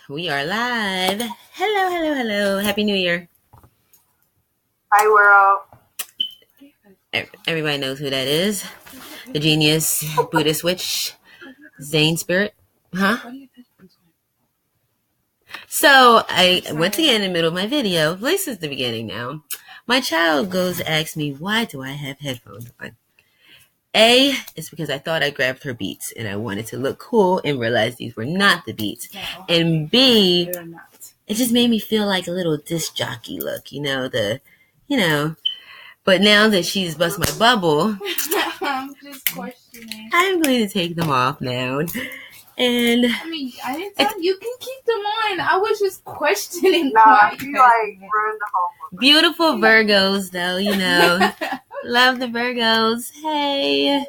We are live. Hello, hello, hello. Happy New Year. Hi, world. Everybody knows who that is. The genius Buddhist witch, Zane Spirit. Huh? So, once again, in the middle of my video, this is the beginning now. My child goes to ask me, why do I have headphones on? A, it's because I thought I grabbed her Beats and I wanted to look cool and realized these were not the Beats. No, and B, it just made me feel like a little disc jockey look, But now that she's bust my bubble, I'm just questioning. I'm going to take them off now. And I mean, I didn't tell you can keep them on. I was just questioning. Nah, you like ruined the whole. Beautiful Virgos, though, Love the Virgos. Hey,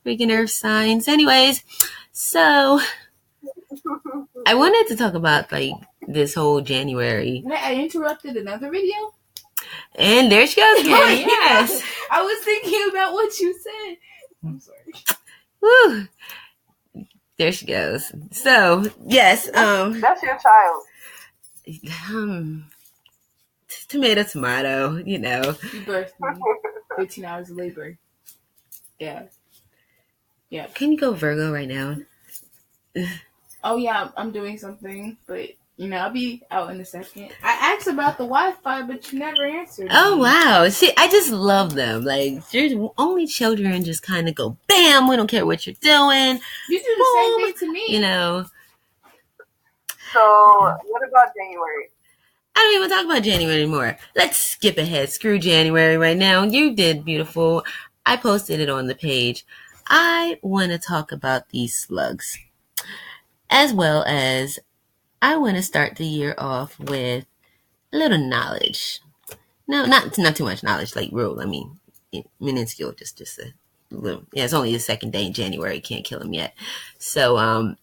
freaking earth signs. Anyways, so I wanted to talk about this whole January. I interrupted another video. And there she goes again. Yes. I was thinking about what you said. I'm sorry. Woo. There she goes. So, yes. That's your child. Tomato. You birthed me. 15 hours of labor. Yeah. Can you go Virgo right now? Oh, yeah. I'm doing something, but... I'll be out in a second. I asked about the Wi-Fi, but you never answered. Oh, wow. See, I just love them. There's only children just kind of go, bam, we don't care what you're doing. You do the same thing to me. So, what about January? I don't even talk about January anymore. Let's skip ahead. Screw January right now. You did beautiful. I posted it on the page. I want to talk about these slugs, as well as I want to start the year off with a little knowledge. No, not too much knowledge, like real. I mean, minuscule, just a little. Yeah, it's only the second day in January. Can't kill him yet. So, I'm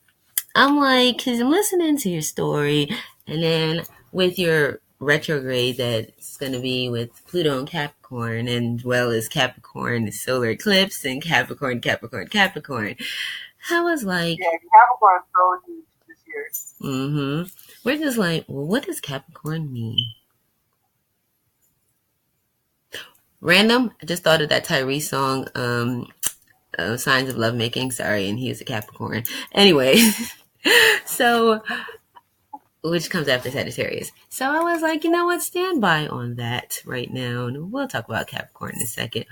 like, because I'm listening to your story, and then with your retrograde that's going to be with Pluto and Capricorn, and as well as Capricorn, the solar eclipse, and Capricorn. I was like, yeah, Capricorn's so huge. We're just like, well, what does Capricorn mean? Random. I just thought of that Tyrese song, Signs of Lovemaking. Sorry, and he is a Capricorn. Anyway, so, which comes after Sagittarius. So I was like, you know what? Stand by on that right now. And we'll talk about Capricorn in a second.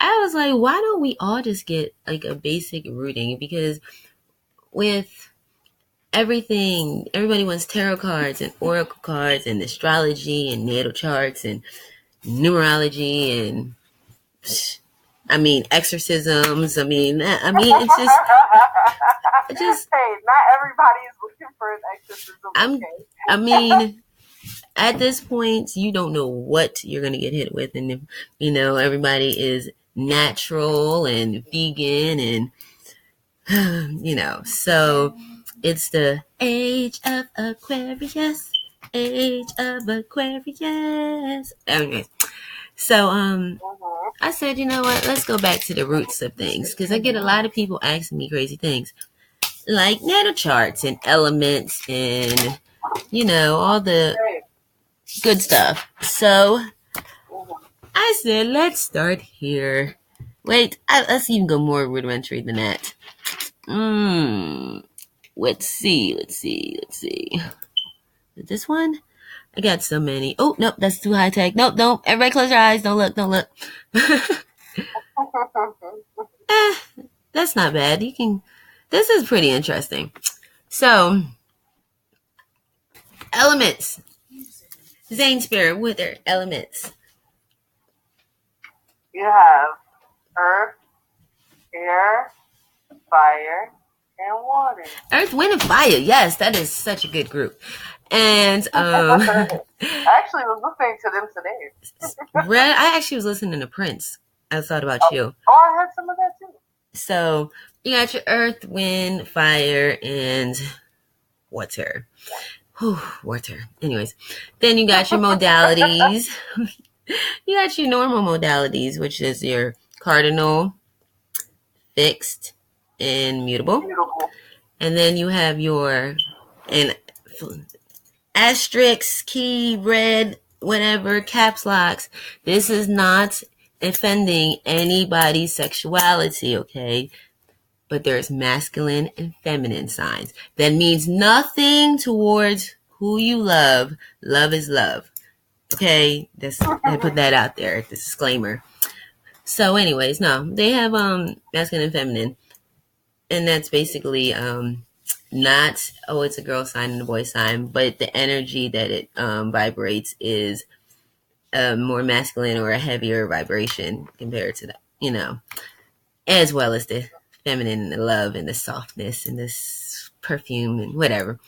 I was like, why don't we all just get a basic reading? Because with everything, everybody wants tarot cards and oracle cards and astrology and natal charts and numerology and exorcisms. It's just hey, not everybody is looking for an exorcism. At this point, you don't know what you're gonna get hit with, and everybody is natural and vegan and so. It's the age of Aquarius. Anyways, so I said, you know what? Let's go back to the roots of things, because I get a lot of people asking me crazy things, like natal charts and elements and all the good stuff. So I said, let's start here. Wait, let's even go more rudimentary than that. Let's see. This one? I got so many. Oh, nope, that's too high tech. Nope, don't. Everybody close your eyes. Don't look. That's not bad. This is pretty interesting. So, elements. Zane Spirit, what are elements? You have earth, air, fire, and water. Earth, wind, and fire. Yes, that is such a good group. And I actually was listening to them today. I actually was listening to Prince. I thought about you. Oh, I heard some of that too. So you got your earth, wind, fire, and water. Water. Anyways, then you got your modalities. You got your normal modalities, which is your cardinal, fixed, and mutable. And then you have your asterisks, key, red, whatever, caps locks. This is not offending anybody's sexuality, okay? But there's masculine and feminine signs. That means nothing towards who you love. Love is love. Okay? I put that out there, disclaimer. So anyways, no, they have masculine and feminine. And that's basically not, oh, it's a girl sign and a boy sign, but the energy that it vibrates is more masculine or a heavier vibration compared to that, as well as the feminine and the love and the softness and this perfume and whatever.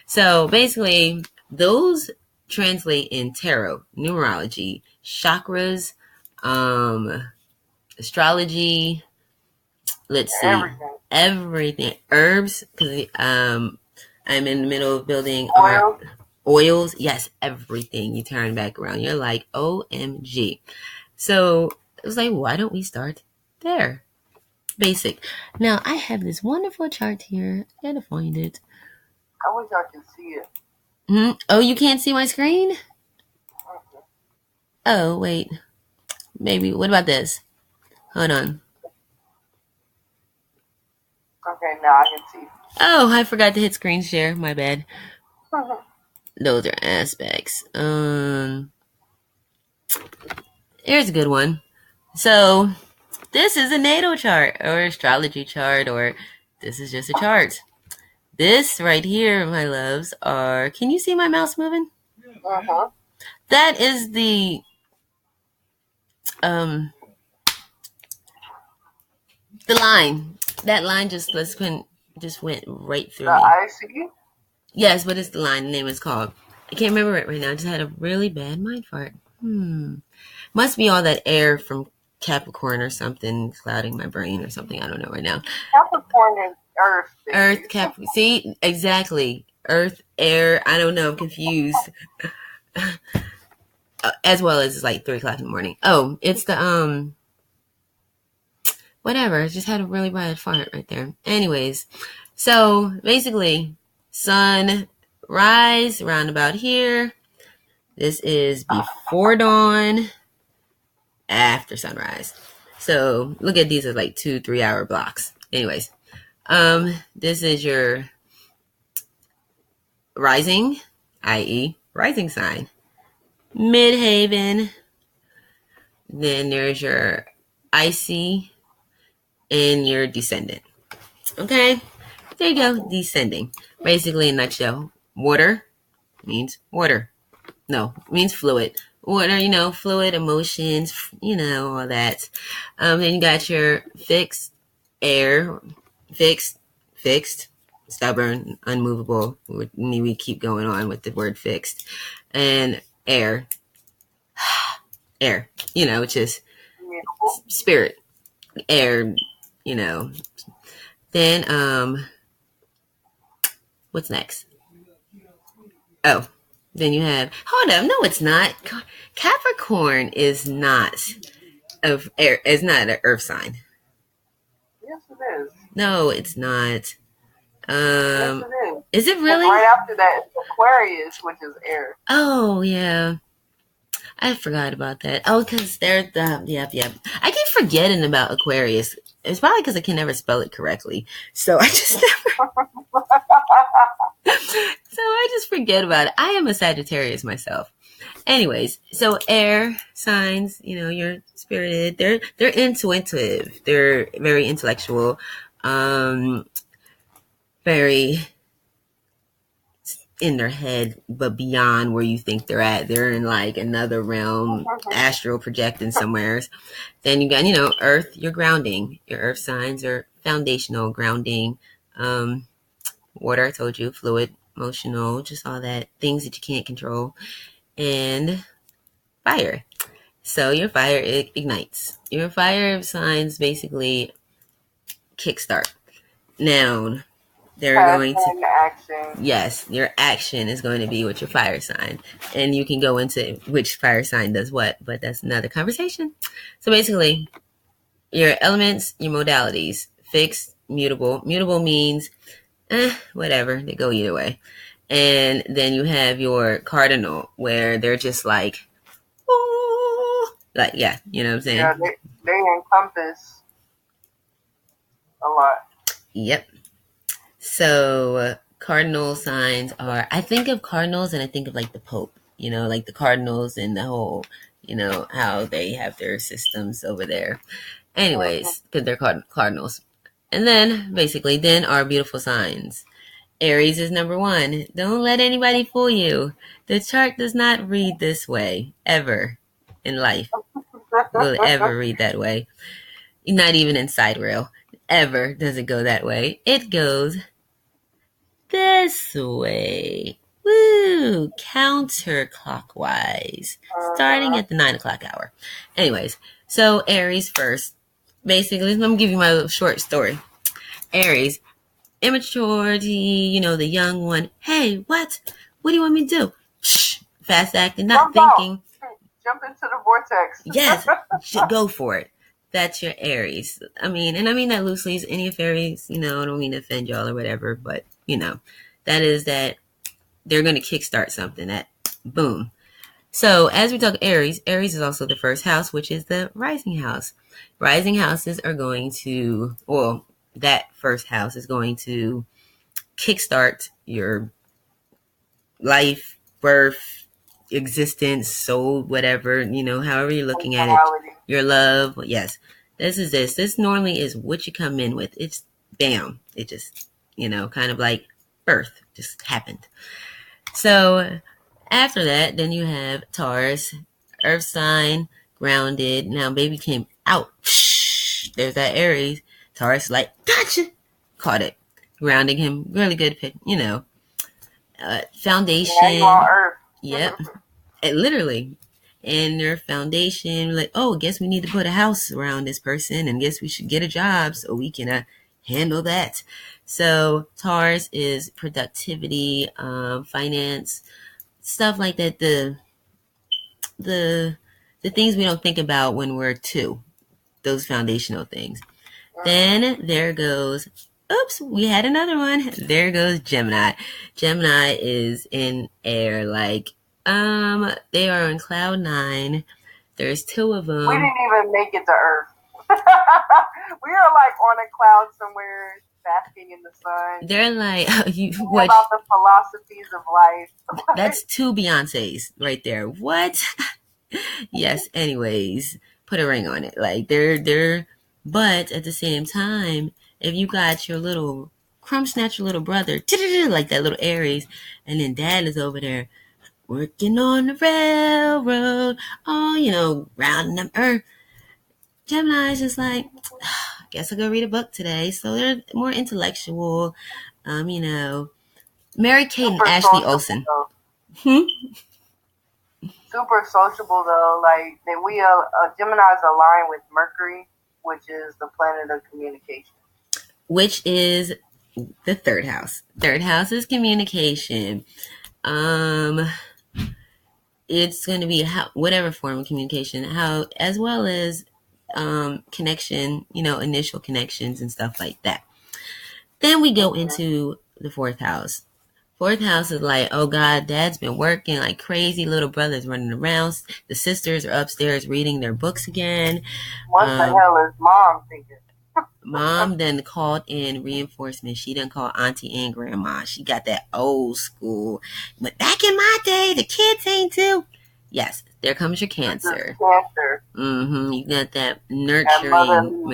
So basically, those translate in tarot, numerology, chakras, astrology. Let's see, everything. Herbs, because I'm in the middle of building oils. Yes, everything. You turn back around, you're like, OMG. So it was like, why don't we start there? Basic. Now I have this wonderful chart here. I gotta find it. I wish I could see it. Oh, you can't see my screen? Okay. Oh, wait. Maybe. What about this? Hold on. Okay, now I can see. Oh, I forgot to hit screen share. My bad. Those are aspects. Here's a good one. So, this is a natal chart or astrology chart, or this is just a chart. This right here, my loves, are... Can you see my mouse moving? Uh-huh. That is the... the line. That line just went right through me. I see. Yes, but it's the line. The name is called. I can't remember it right now. I just had a really bad mind fart. Must be all that air from Capricorn or something clouding my brain or something. I don't know right now. Capricorn is Earth. Earth, Capricorn. See? Exactly. Earth, air. I don't know. I'm confused. As well as it's like 3 o'clock in the morning. Oh, it's the, whatever. I just had a really bad fart right there. Anyways. So, basically, sun rise around about here. This is before dawn, after sunrise. So look at these as like 2-3 hour blocks. Anyways, this is your rising, i.e. rising sign. Midhaven. Then there's your icy and your descendant. Okay, there you go, descending. Basically, in a nutshell, water means water. No, it means fluid. Water, fluid, emotions, all that. Then you got your fixed, air, fixed, stubborn, unmovable. We keep going on with the word fixed. And air, which is spirit, air, Then, what's next? Oh. Then you have, hold up, no, it's not. Capricorn is not of air. It's not an earth sign. Yes, it is. No, it's not. Yes, it is. Is it really? Right after that, it's Aquarius, which is air. Oh, yeah. I forgot about that. Oh, because they're the, yep. I keep forgetting about Aquarius. It's probably because I can never spell it correctly. So I just never. So I just forget about it. I am a Sagittarius myself. Anyways, so air signs, you're spirited. They're intuitive. They're very intellectual. Very in their head, but beyond where you think they're at. They're in like another realm, astral projecting somewhere. Then you got, earth, you're grounding. Your earth signs are foundational, grounding. Water, I told you, fluid, emotional, just all that, things that you can't control. And fire. So your fire, it ignites. Your fire signs basically kickstart. Now, they're going to action. Yes, your action is going to be with your fire sign, and you can go into which fire sign does what, but that's another conversation. So basically, your elements, your modalities, fixed, mutable. Mutable means whatever, they go either way. And then you have your cardinal, where they're just like, ooh, like, yeah, you know what I'm saying? Yeah, they encompass a lot. Yep. So cardinal signs are, I think of cardinals and I think of like the Pope, like the cardinals and the whole, how they have their systems over there. Anyways, because they're cardinals. And then basically, then our beautiful signs. Aries is number 1. Don't let anybody fool you. The chart does not read this way, ever in life. Will it ever read that way? Not even in Sidereal. Ever does it go that way. It goes this way. Woo! Counterclockwise. Starting at the 9 o'clock hour. Anyways, so Aries first. Basically, let me give you my little short story. Aries, immaturity, the young one. Hey, what? What do you want me to do? Shh. Fast acting, not thinking. Jump into the vortex. Yes, go for it. That's your Aries. I mean that loosely. Any of Aries, I don't mean to offend y'all or whatever, but that is that they're going to kickstart something. That boom. So as we talk Aries is also the first house, which is the rising house. Rising houses are going to, that first house is going to kickstart your life, birth, existence, soul, whatever, however you're looking at it. Your love. Yes. This is this. This normally is what you come in with. It's bam. It just, kind of like birth just happened. So after that, then you have Taurus, earth sign, grounded. Now baby came out. There's that Aries. Taurus like, gotcha. Caught it. Grounding him. Really good pick, foundation. Yeah, you on earth. Yep. Literally. And their foundation, like, oh, guess we need to put a house around this person, and guess we should get a job so we can handle that. So Taurus is productivity, finance, stuff like that. The things we don't think about when we're 2, those foundational things. Then there goes, oops, we had another one. There goes Gemini. Gemini is in air, like, they are on cloud 9. There's 2 of them. We didn't even make it to Earth. We are like on a cloud somewhere, basking in the sun. They're like, what about the philosophies of life? That's 2 Beyoncés right there. What? Yes. Anyways, put a ring on it. Like they're. But at the same time, if you got your little crumb snatcher little brother, like that little Aries, and then dad is over there working on the railroad, rounding up earth. Gemini is just like, guess I'll go read a book today. So they're more intellectual, Mary Kate and Ashley Olsen. Super sociable though. Like we Gemini's align with Mercury, which is the planet of communication. Which is the 3rd house. 3rd house is communication. It's going to be whatever form of communication, as well as connection, initial connections and stuff like that. Then we go into the 4th house. 4th house is like, oh God, dad's been working like crazy. Little brother's running around. The sisters are upstairs reading their books again. What the hell is mom thinking? Mom then called in reinforcement. She done called auntie and grandma. She got that old school. But back in my day, the kids ain't too. Yes, there comes your Cancer. Cancer. You got that nurturing.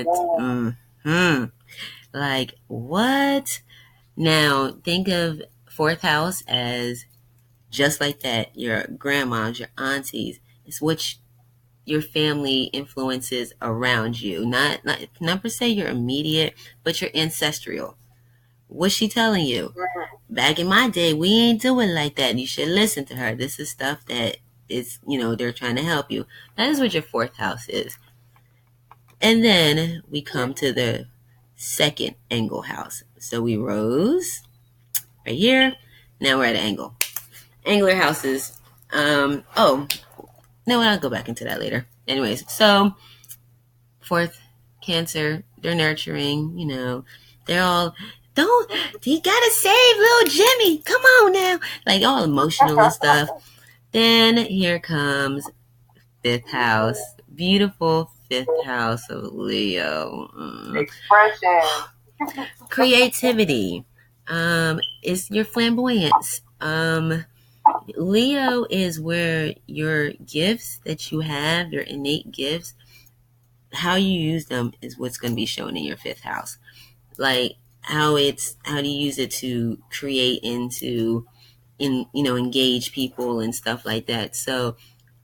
Like, what? Now, think of 4th house as just like that. Your grandmas, your aunties. It's what your family influences around you. Not per se your immediate, but your ancestral. What's she telling you? Back in my day, we ain't doing like that. You should listen to her. This is stuff that is, they're trying to help you. That is what your 4th house is. And then we come to the 2nd angle house. So we rose right here. Now we're at an angle. Angular houses. No, I'll go back into that later. Anyways, so 4th Cancer, they're nurturing, they're all Don't, you gotta save little Jimmy. Come on now. Like all emotional and stuff. Then here comes fifth house. Beautiful fifth house of Leo. Expression. Creativity. Is your flamboyance. Leo is where your gifts that you have, your innate gifts, how you use them is what's going to be shown in your fifth house. Like how do you use it to create and to engage people and stuff like that. So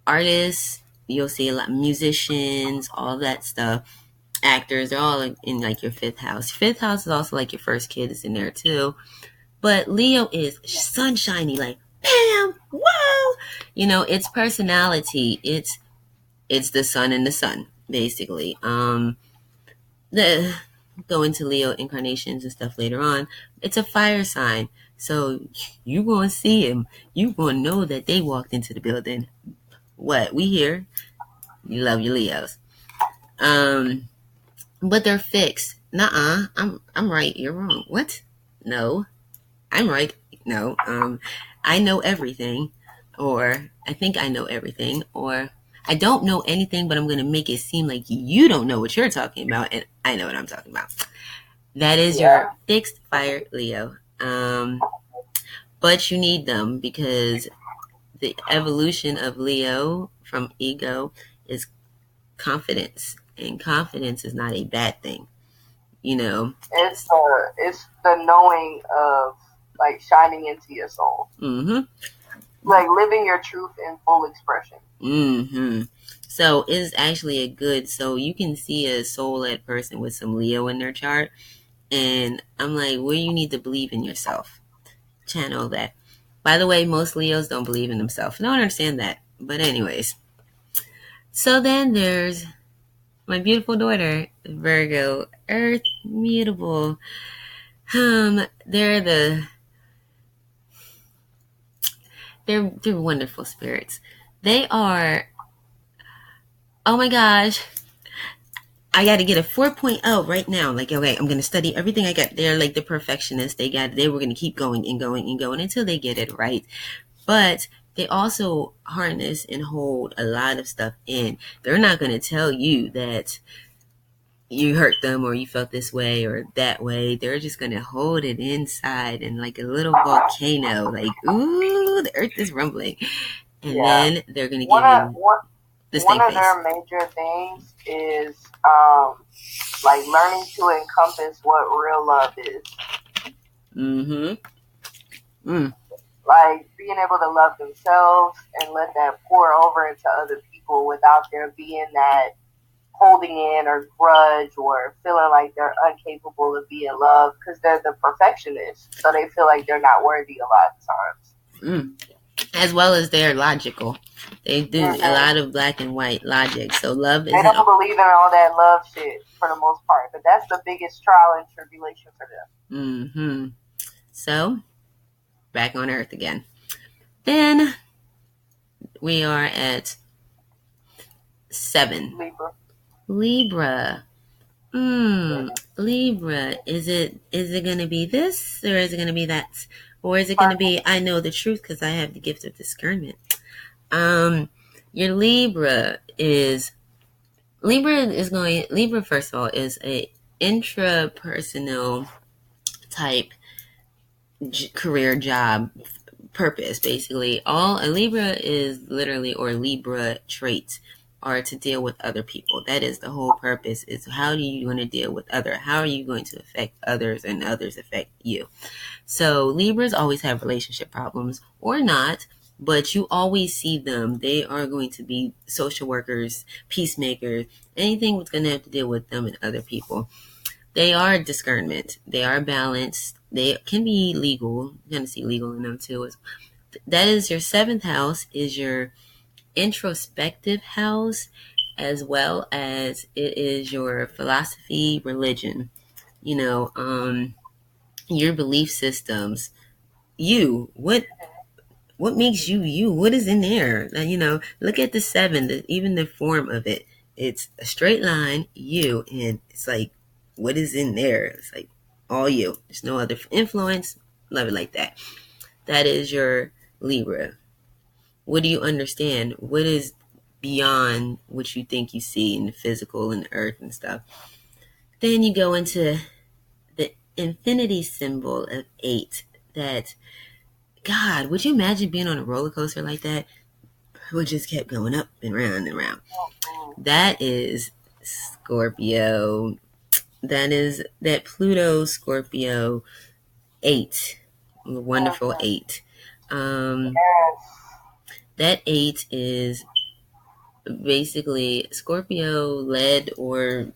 artists, you'll see a lot, musicians, all that stuff, actors, they're all in like your fifth house. Fifth house is also like your first kid is in there too. But Leo is sunshiny, like bam, whoa. It's personality. It's the sun and the sun, basically. Go into Leo incarnations and stuff later on. It's a fire sign. So you gonna see him. You gonna know that they walked into the building. What? We here. You love your Leos. But they're fixed. Nuh-uh. I'm right. You're wrong. What? No. I'm right. No. I know everything. Or I think I know everything. Or I don't know anything, but I'm going to make it seem like you don't know what you're talking about, and I know what I'm talking about. That is your fixed fire Leo. But you need them because the evolution of Leo from ego is confidence, and confidence is not a bad thing. It's the knowing of like shining into your soul. Mm-hmm. Like living your truth in full expression. Mm-hmm. So it's actually so you can see a soul-led person with some Leo in their chart, and I'm like, well, you need to believe in yourself. Channel that. By the way, most Leos don't believe in themselves. I don't understand that. But anyways. So then there's my beautiful daughter, Virgo, Earth mutable. They're wonderful spirits. They are, oh my gosh, I got to get a 4.0 right now. Like, okay, I'm going to study everything I got. They're like the perfectionists. They were going to keep going and going and going until they get it right. But they also harness and hold a lot of stuff in. They're not going to tell you that you hurt them or you felt this way or that way. They're just going to hold it inside and like a little volcano, like, ooh, the earth is rumbling. And then they're going to give you the one of their major things is like learning to encompass what real love is. Mm-hmm. Mm. Like being able to love themselves and let that pour over into other people without there being that holding in or grudge or feeling like they're incapable of being loved because they're the perfectionists. So they feel like they're not worthy a lot of times. As well as they're logical. They do a lot of black and white logic. So love is... They don't believe in all that love shit for the most part. But that's the biggest trial and tribulation for them. Mm-hmm. So, back on Earth again. Then, we are at 7. Libra. Libra. Is it going to be this or is it going to be that? Or is it going to be, I know the truth because I have the gift of discernment. Your Libra, first of all, is a intrapersonal type career job purpose, basically. A Libra is literally, or Libra traits are to deal with other people. That is the whole purpose, is how do you want to deal with how are you going to affect others and others affect you. So Libras always have relationship problems or not, but you always see them. They are going to be social workers, peacemakers, anything that's going to have to deal with them and other people. They are discernment. They are balanced. They can be legal. You're going to see legal in them too. That is your 7th house, is your introspective house, as well as it is your philosophy, religion, your belief systems. What makes you? What is in there? Look at the 7, even the form of it. It's a straight line, and it's like, what is in there? It's like, all you. There's no other influence. Love it like that. That is your Libra. What do you understand? What is beyond what you think you see in the physical and the earth and stuff? Then you go into the infinity symbol of 8. That, God, would you imagine being on a roller coaster like that? It just kept going up and round and round. That is Scorpio. That is that Pluto Scorpio 8. The wonderful 8. That 8 is basically Scorpio led or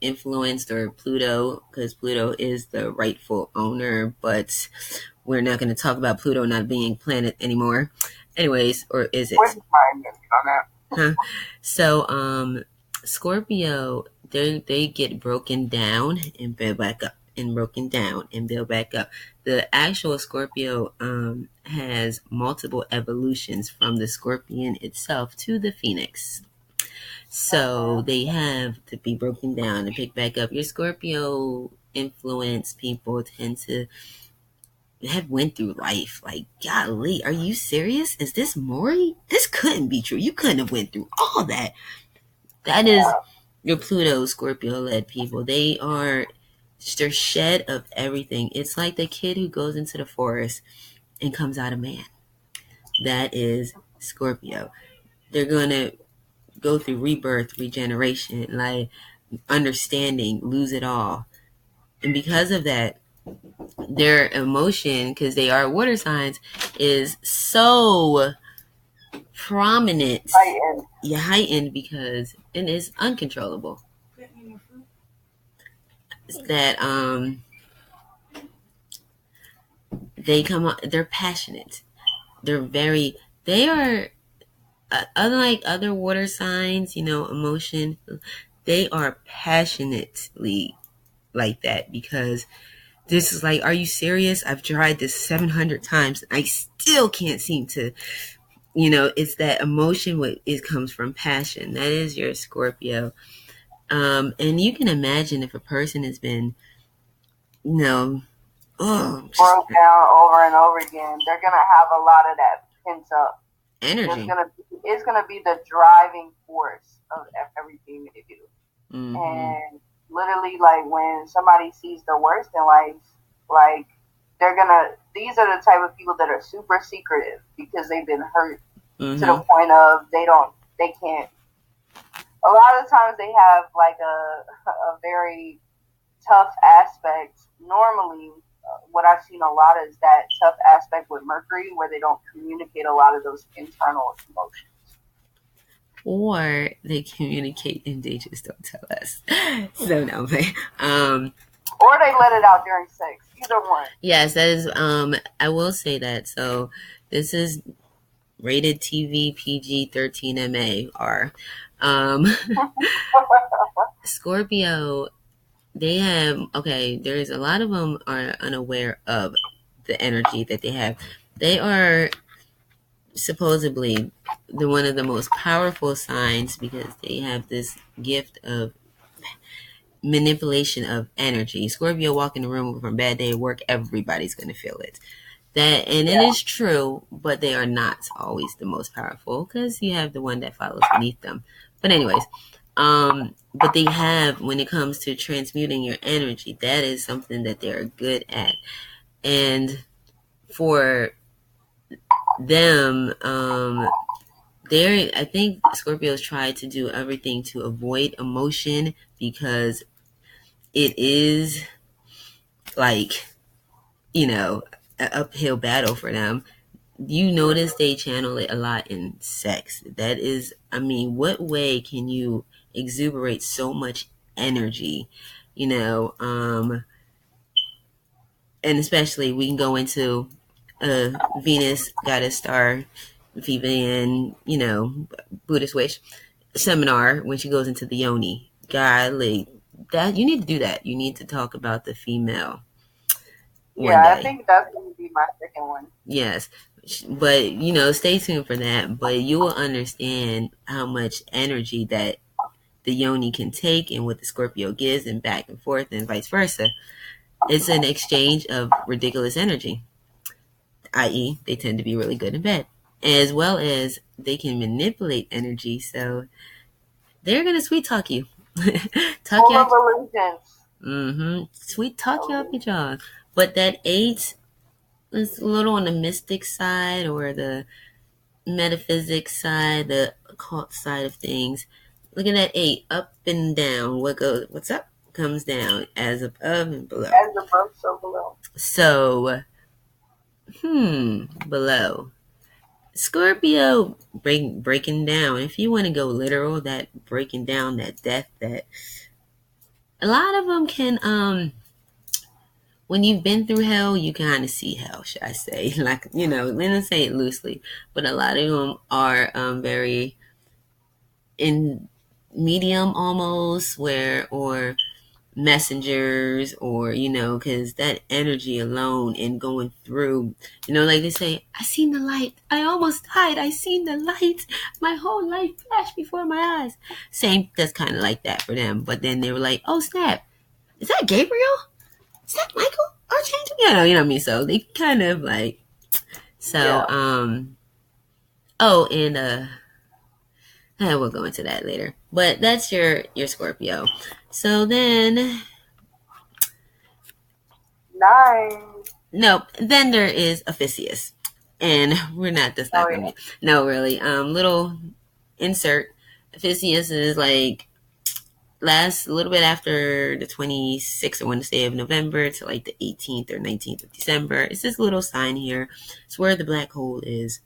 influenced, or Pluto, because Pluto is the rightful owner, but we're not going to talk about Pluto not being planet anymore. Anyways, or is it? Huh? So, Scorpio, they get broken down and build back up, and broken down and build back up. The actual Scorpio has multiple evolutions from the scorpion itself to the phoenix. So they have to be broken down and pick back up. Your Scorpio influence people tend to have went through life. Like, golly, are you serious? Is this Maury? This couldn't be true. You couldn't have went through all that. That is your Pluto Scorpio led people. They're shed of everything. It's like the kid who goes into the forest and comes out a man. That is Scorpio. They're going to go through rebirth, regeneration, like understanding, lose it all. And because of that, their emotion, because they are water signs, is so prominent. Heightened because it is uncontrollable. That they come up, they're passionate. They are unlike other water signs, emotion, they are passionately like that, because this is like, are you serious? I've tried this 700 times. I still can't seem to, it's that emotion. It comes from passion. That is your Scorpio. And you can imagine if a person has been, broke down over and over again, they're going to have a lot of that pent up energy. It's gonna be the driving force of everything they do. Mm-hmm. And literally, like, when somebody sees the worst in life, like, these are the type of people that are super secretive because they've been hurt to the point of they can't. A lot of times they have like a very tough aspect. Normally, what I've seen a lot is that tough aspect with Mercury, where they don't communicate a lot of those internal emotions. Or they communicate and they just don't tell us. So no, or they let it out during sex. Either one. Yes, that is. I will say that. So this is rated TV PG-13 MA. Scorpio. They have, there's a lot of them are unaware of the energy that they have. They are supposedly one of the most powerful signs because they have this gift of manipulation of energy. Scorpio walk in the room from a bad day at work, everybody's going to feel it. It is true, but they are not always the most powerful because you have the one that follows beneath them. But anyways, but they have, when it comes to transmuting your energy, that is something that they're good at. And for them, I think Scorpios try to do everything to avoid emotion because it is like, an uphill battle for them. You notice they channel it a lot in sex. That is, what way can you exuberate so much energy, and especially we can go into Venus goddess star Vivian, Buddhist witch seminar when she goes into the yoni. Golly, that you need to do that. You need to talk about the female. Yeah, I think that's going to be my second one. Yes. But, stay tuned for that. But you will understand how much energy that the yoni can take and what the Scorpio gives, and back and forth and vice versa. It's an exchange of ridiculous energy, i.e., they tend to be really good in bed, as well as they can manipulate energy. So they're gonna sweet talk you, talk Full you. of illusions. Sweet talk you up your jaw. But that 8 is a little on the mystic side or the metaphysics side, the occult side of things. Look at that 8, up and down. What's up comes down, as above and below. As above, so below. So, below. Scorpio breaking down. If you want to go literal, that breaking down, that death, that a lot of them can when you've been through hell, you kind of see hell, should I say. Like, let's say it loosely. But a lot of them are very in medium almost, or messengers, or, because that energy alone and going through, like they say, I seen the light. I almost died. I seen the light. My whole life flashed before my eyes. Same, that's kind of like that for them. But then they were like, oh, snap. Is that Gabriel? Is that Michael? Archangel? You know what I mean? So they kind of like, we'll go into that later. But that's your Scorpio. So then, 9. nope. Then there is Ophiuchus, and that's not gonna be. No, really. Little insert. Ophiuchus is like last a little bit after the 26th, I want to say, of November to like the 18th or 19th of December. It's this little sign here. It's where the black hole is.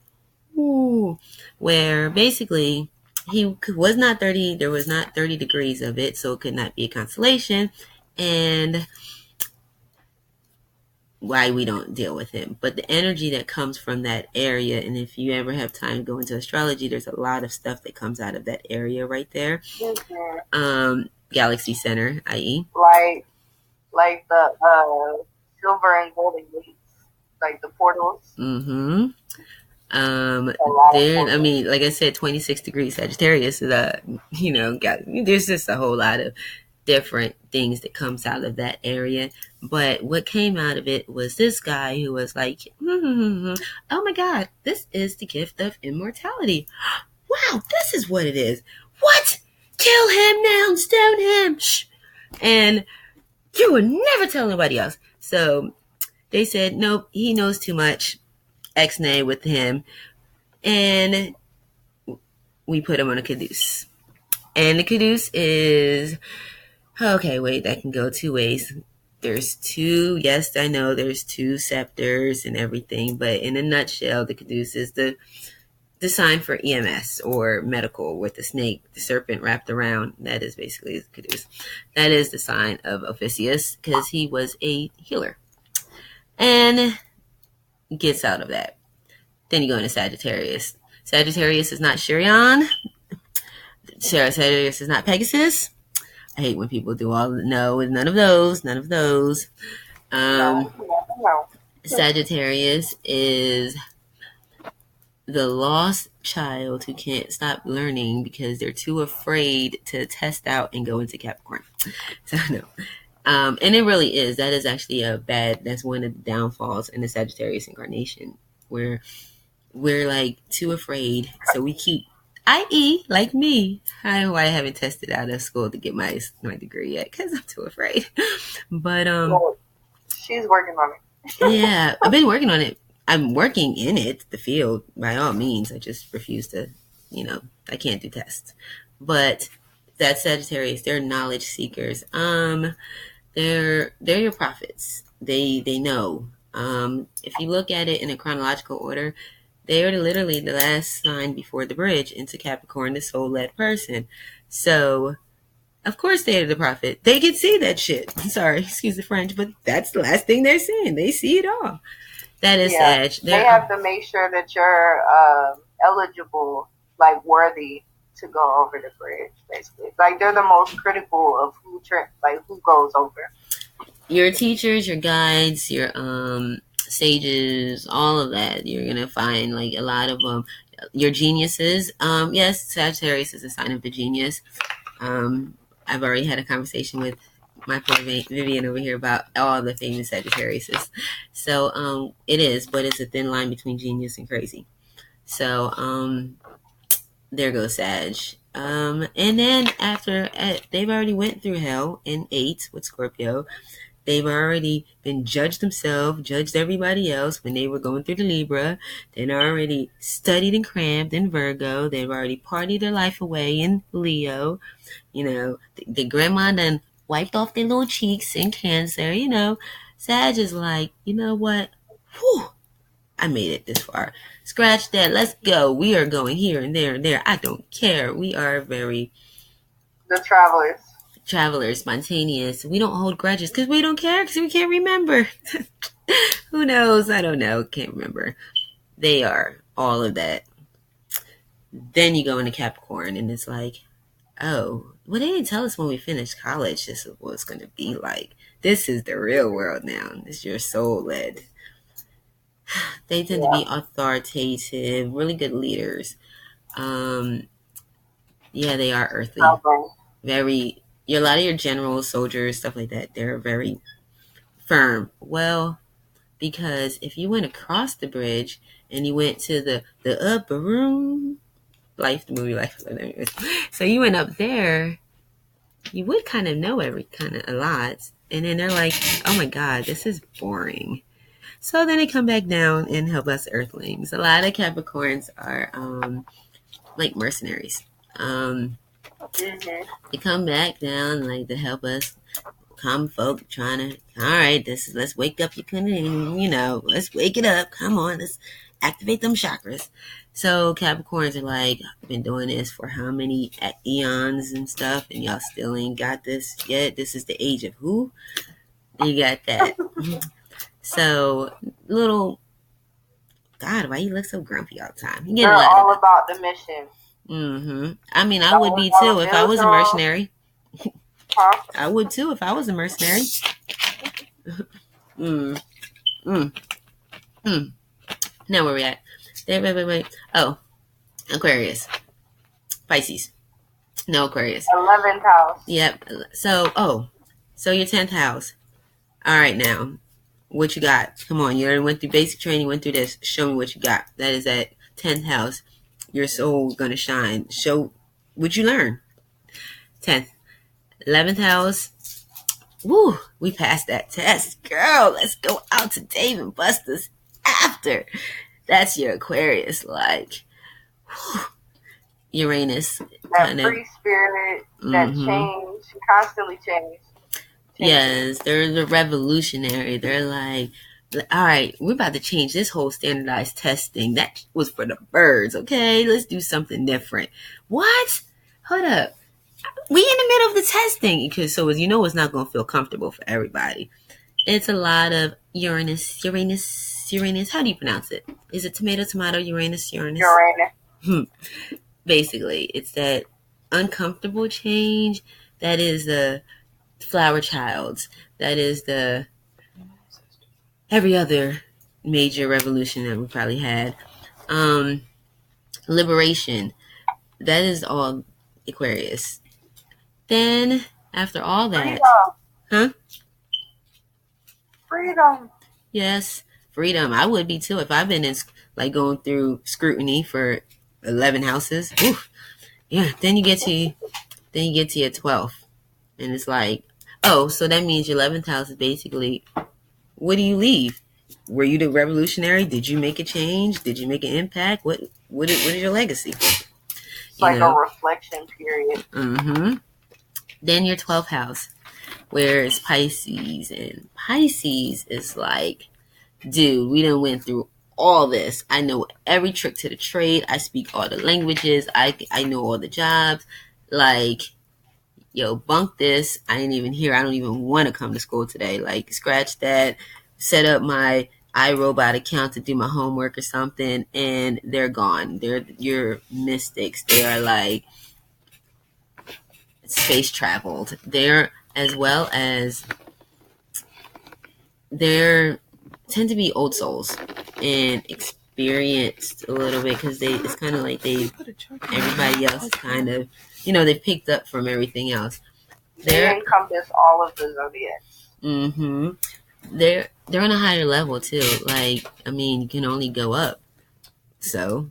Ooh, where basically he was not 30. There was not 30 degrees of it, so it could not be a constellation. And why we don't deal with him. But the energy that comes from that area, and if you ever have time to go into astrology, there's a lot of stuff that comes out of that area right there. Galaxy center, i.e. Like the silver and golden gates, like the portals. Like I said, 26 degrees Sagittarius is there's just a whole lot of different things that comes out of that area. But what came out of it was this guy who was like, oh my God, this is the gift of immortality. Wow, this is what it is. What? Kill him now, stone him. Shh. And you would never tell anybody else. So they said, nope, he knows too much. X-nay with him. And we put him on a caduce. And the caduce is, okay, wait, that can go two ways. There's two, yes, I know there's two scepters and everything, but in a nutshell, the caduce is the sign for EMS or medical with the snake, the serpent wrapped around. That is basically the caduce. That is the sign of Ophiuchus because he was a healer. And gets out of that. Then you go into Sagittarius. Sagittarius is not Shirion. Sagittarius is not Pegasus. I hate when people do none of those. Sagittarius is the lost child who can't stop learning because they're too afraid to test out and go into Capricorn. So no. And it really is. That is actually that's one of the downfalls in the Sagittarius incarnation, where we're like too afraid. So we keep, i.e., like me, I haven't tested out of school to get my degree yet because I'm too afraid. But she's working on it. Yeah, I've been working on it. I'm working in it, the field, by all means. I just refuse to, I can't do tests. But that's Sagittarius. They're knowledge seekers. They're your prophets. They know. If you look at it in a chronological order, they are literally the last sign before the bridge into Capricorn, the soul-led person. So, of course they're the prophet. They can see that shit. Sorry, excuse the French, but that's the last thing they're seeing. They see it all. That is Sag. They have to make sure that you're eligible, like worthy to go over the bridge, basically. Like they're the most critical of who goes over. Your teachers, your guides, your sages, all of that. You're gonna find like a lot of your geniuses. Yes, Sagittarius is a sign of the genius. I've already had a conversation with my poor Vivian over here about all the famous Sagittariuses. So it is, but it's a thin line between genius and crazy. So there goes Sag. And then after they've already went through hell in 8 with Scorpio. They've already been judged themselves, judged everybody else when they were going through the Libra. They've already studied and crammed in Virgo. They've already partied their life away in Leo. You know, the grandma done wiped off their little cheeks in Cancer. You know, Sag is like, you know what? Whew, I made it this far. Scratch that. Let's go. We are going here and there and there. I don't care. We are very... The travelers, spontaneous. We don't hold grudges because we don't care, because we can't remember. Who knows? I don't know. Can't remember. They are all of that. Then you go into Capricorn and it's like, oh, well, they didn't tell us when we finished college this is what it's going to be like. This is the real world now. This is your soul led. They tend to be authoritative, really good leaders. Yeah, they are earthly. Very... a lot of your generals, soldiers, stuff like that, they're very firm. Well, because if you went across the bridge and you went to the upper room, the movie Life. So you went up there, you would kind of know a lot. And then they're like, oh my God, this is boring. So then they come back down and help us earthlings. A lot of Capricorns are like mercenaries. They come back down like to help us common folk trying to, all right, let's wake up your kundalini, you know, let's wake it up. Come on, let's activate them chakras. So Capricorns are like, I've been doing this for how many eons and stuff, and y'all still ain't got this yet. This is the age of who? You got that. So little, God, why you look so grumpy all the time? They're all about the mission. I mean, I would be too if I was a mercenary. I would too if I was a mercenary. Now where we at? Wait. Oh, Aquarius. Pisces. No, Aquarius. 11th house. Yep. So your 10th house. All right, now, what you got? Come on, you already went through basic training, went through this. Show me what you got. That is at 10th house. Your soul's gonna shine. Show what you learn. 10th. 11th house. Woo, we passed that test. Girl, let's go out to Dave and Buster's after. That's your Aquarius, like, whew, Uranus. That free spirit, that change, constantly change. Yes, they're the revolutionary. They're like, all right, we're about to change this whole standardized testing. That was for the birds, okay? Let's do something different. What? Hold up. We in the middle of the testing. Because so as you know, it's not going to feel comfortable for everybody. It's a lot of Uranus. How do you pronounce it? Is it tomato, Uranus? Basically, it's that uncomfortable change. That is the flower childs. That is the every other major revolution that we probably had. Liberation. That is all Aquarius. Then after all that, Freedom. Yes, freedom. I would be too if I've been in like going through scrutiny for 11 houses. Oof. Yeah. Then you get to your 12th, and it's like, oh, so that means your 11th house is basically, what do you leave? Were you the revolutionary? Did you make a change? Did you make an impact? What is your legacy? It's like a reflection period. Then your 12th house, where it's Pisces, and Pisces is like, dude, we done went through all this. I know every trick to the trade. I speak all the languages. I know all the jobs. Like, yo, bunk this. I ain't even here. I don't even want to come to school today. Like, scratch that. Set up my iRobot account to do my homework or something, and they're gone. They're your mystics. They are like space traveled. They're as well as they're tend to be old souls and experienced a little bit because it's kind of like everybody else is kind of, they picked up from everything else. They encompass all of the zodiacs. Mm-hmm. They're on a higher level too. Like, I mean, you can only go up. So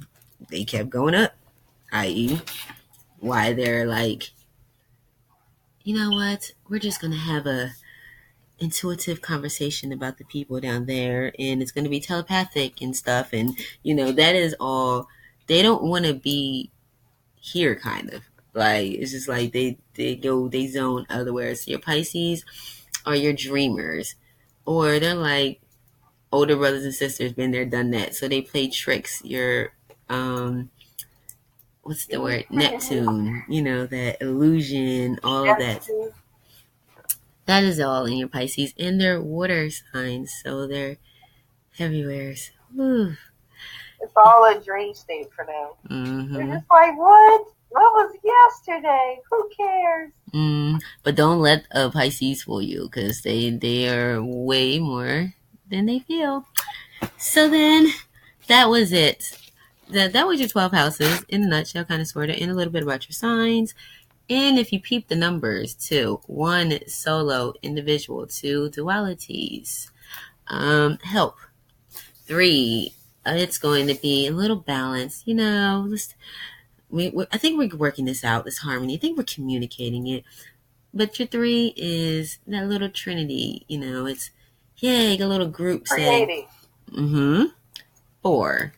they kept going up, i.e., why they're like, you know what? We're just gonna have a intuitive conversation about the people down there, and it's gonna be telepathic and stuff, and that is all. They don't want to be here, kind of like it's just like they zone otherwhere. So your Pisces are your dreamers, or they're like older brothers and sisters, been there, done that. So they play tricks. Your what's the word? Neptune, that illusion, all of that. That is all in your Pisces. And they're water signs, so they're heavyweighers. Ooh. It's all a dream state for them. Mm-hmm. They're just like, what? What was yesterday? Who cares? But don't let Pisces fool you, because they are way more than they feel. So then, that was it. That was your 12 houses in a nutshell, kind of, sort of, and a little bit about your signs. And if you peep the numbers too, 1 solo, individual, 2 dualities, help, 3 it's going to be a little balance. I think we're working this out, this harmony. I think we're communicating it. But your 3 is that little trinity. It's a little group saying. 4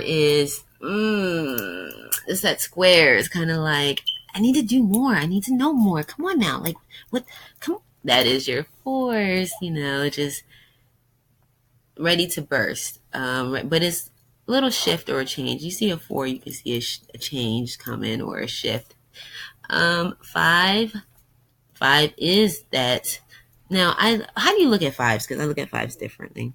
is it's that square. It's kind of like, I need to do more. I need to know more. Come on now. Like, what? Come on. That is your 4s, just ready to burst. But it's a little shift or a change. You see a 4, you can see a change coming or a shift. 5 is that. Now, how do you look at 5s? Because I look at 5s differently.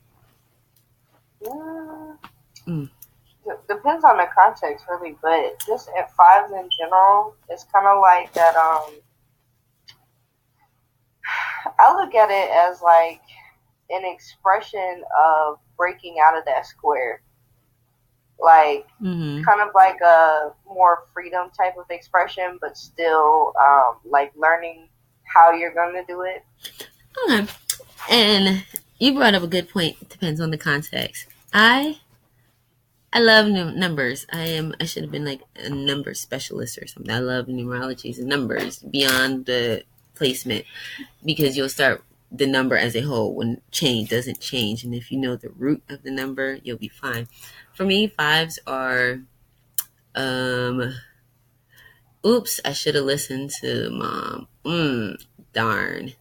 Depends on the context, really, but just at 5s in general, it's kind of like that. I look at it as like an expression of breaking out of that square, like kind of like a more freedom type of expression, but still like learning how you're going to do it. Okay, and you brought up a good point. It depends on the context. I love numbers. I should have been like a number specialist or something. I love numerologies and numbers beyond the placement, because you'll start the number as a whole when change doesn't change. And if you know the root of the number, you'll be fine. For me, 5s are, oops, I should have listened to mom. Darn.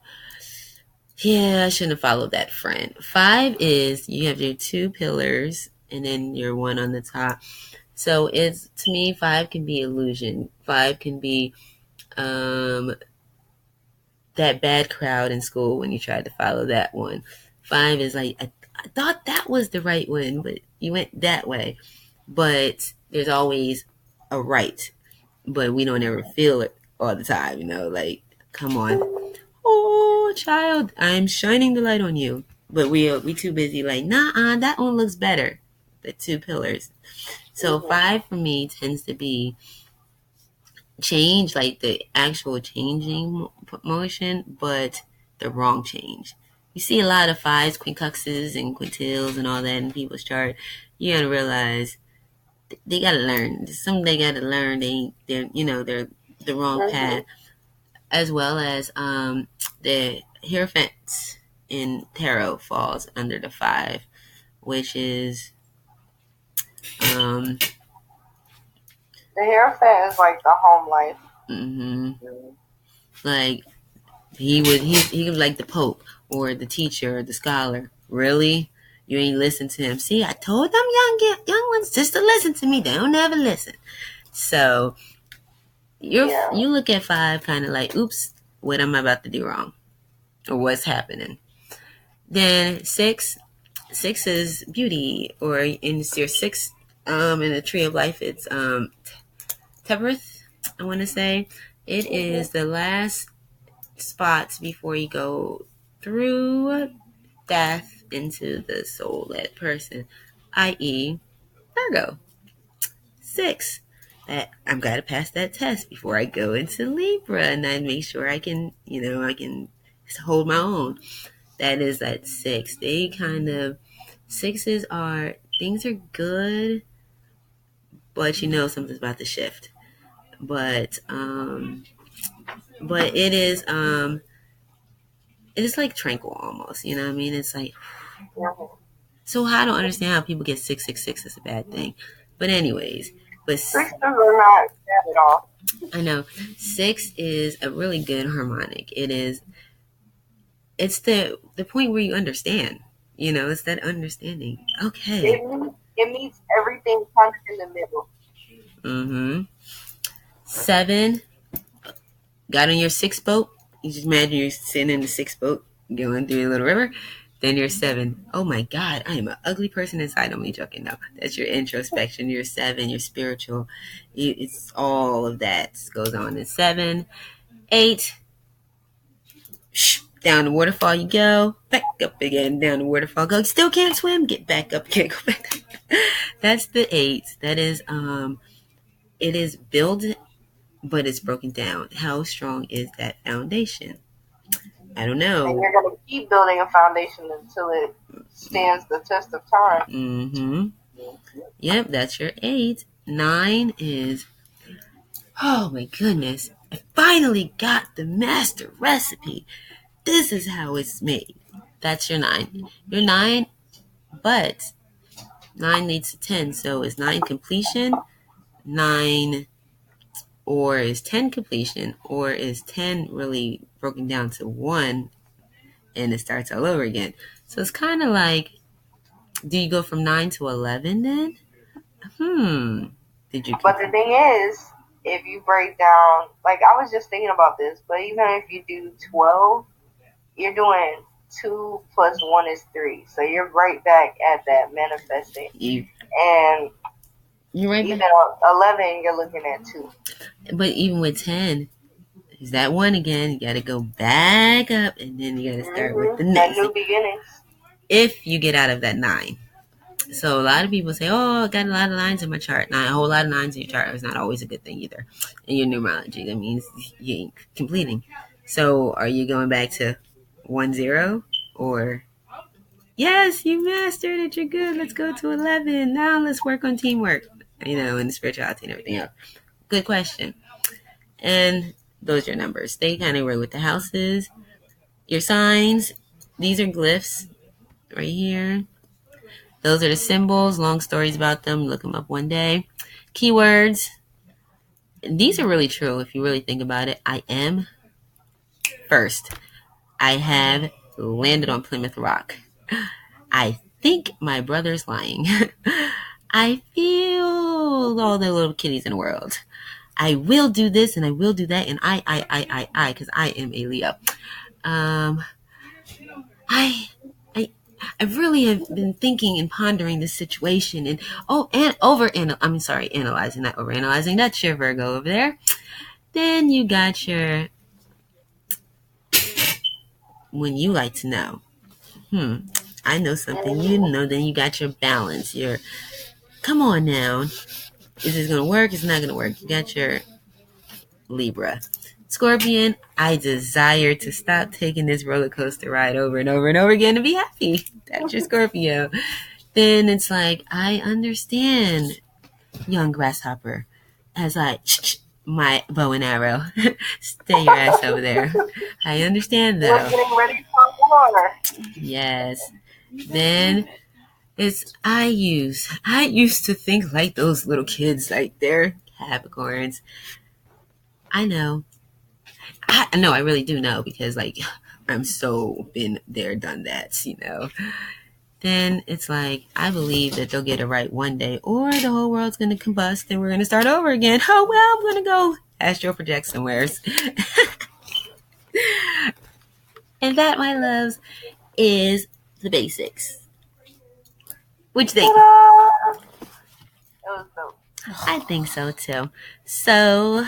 Yeah, I shouldn't have followed that friend. 5 is, you have your 2 pillars and then your 1 on the top. So it's, to me, 5 can be illusion. 5 can be that bad crowd in school when you tried to follow that one. 5 is like, I thought that was the right one, but you went that way. But there's always a right, but we don't ever feel it all the time, like, come on. Oh, child, I'm shining the light on you. But we too busy like, nah, that one looks better. The 2 pillars. So 5 for me tends to be change, like the actual changing motion, but the wrong change. You see a lot of 5s, quincunxes, and quintiles and all that in people's chart. You gotta realize they gotta learn. Something they gotta learn. They're the wrong path. As well as the Hierophant in tarot falls under the 5, which is the Hierophant is like the home life. Like he was like the Pope or the teacher or the scholar. Really? You ain't listen to him. See, I told them young ones just to listen to me. They don't ever listen. So you look at 5 kind of like, oops, what am I about to do wrong? Or what's happening? Then 6 is beauty, or in your 6 in the tree of life, it's Tebereth, I want to say. It is the last spots before you go through death into the soul-led person, i.e., Virgo. 6. That I'm gotta pass that test before I go into Libra, and I make sure I can hold my own. That is at 6. They kind of, sixes are, things are good, but something's about to shift. But it is like tranquil almost. You know what I mean? It's like, so I don't understand how people get 666 is a bad thing. But anyways, sixes are not bad at all. I know 6 is a really good harmonic. It's the point where you understand. It's that understanding. Okay. It meets everything kind of in the middle. Mm-hmm. 7. Got on your 6 boat. You just imagine you're sitting in the 6 boat, going through a little river. Then you're 7. Oh my God, I am an ugly person inside. I'm only joking. No, that's your introspection. You're 7. You're spiritual. It's all of that goes on in 7. 8. Down the waterfall you go. Back up again. Down the waterfall go. You still can't swim. Get back up. Can't go back up. That's the 8. That is it is built, but it's broken down. How strong is that foundation? I don't know. And you're going to keep building a foundation until it stands the test of time. Mm-hmm. Yep, that's your 8. 9 is, oh my goodness, I finally got the master recipe. This is how it's made. That's your 9. Your 9, but 9 leads to 10. So is 9 completion? 9, or is 10 completion? Or is 10 really broken down to 1 and it starts all over again? So it's kind of like, do you go from 9 to 11 then? But the thing is, if you break down, like I was just thinking about this, but even if you do 12, you're doing 2 plus 1 is 3. So you're right back at that manifesting. And you're right even back. 11, you're looking at 2. But even with 10, is that 1 again? You got to go back up, and then you got to start with the next. That new beginnings. If you get out of that 9. So a lot of people say, oh, I got a lot of 9s in my chart. Now, a whole lot of 9s in your chart is not always a good thing either. In your numerology, that means you ain't completing. So are you going back to 1-0? Or, yes, you mastered it, you're good, let's go to 11. Now let's work on teamwork, and the spirituality and everything else. Good question. And those are your numbers. They kind of work with the houses. Your signs, these are glyphs right here. Those are the symbols. Long stories about them. Look them up one day. Keywords. These are really true if you really think about it. I am. First, I have landed on Plymouth Rock. I think my brother's lying. I feel all the little kitties in the world. I will do this and I will do that, and I, because I am a Leo. I really have been thinking and pondering this situation, and analyzing, not overanalyzing. That's your Virgo over there. Then you got your, when you like to know, I know something, then you got your balance, your, come on now, is this going to work? It's not going to work. You got your Libra. Scorpion, I desire to stop taking this roller coaster ride over and over and over again to be happy. That's your Scorpio. Then it's like, I understand, young grasshopper, as I my bow and arrow. Stay your ass over there. I understand though. We're getting ready for war. Yes. Then it's I used to think like those little kids, like they're Capricorns. I know. I really do know, because like I'm so been there, done that, Then it's like, I believe that they'll get it right one day, or the whole world's going to combust and we're going to start over again. Oh, well, I'm going to go astral project somewheres. And that, my loves, is the basics. What you think? It was dope. I think so too. So,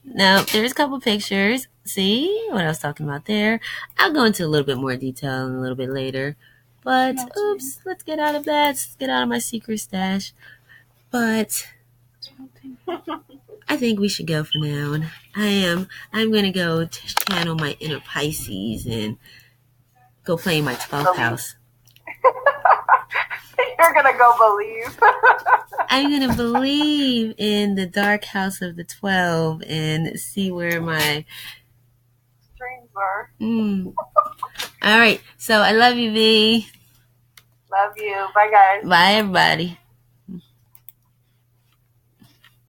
now there's a couple pictures. See what I was talking about there? I'll go into a little bit more detail a little bit later. But oops, let's get out of that. Let's get out of my secret stash. But I think we should go for now. I'm gonna go channel my inner Pisces and go play in my 12th house. You're gonna go believe. I'm gonna believe in the dark house of the 12 and see where my dreams are. All right. So I love you, V. Love you. Bye, guys. Bye, everybody.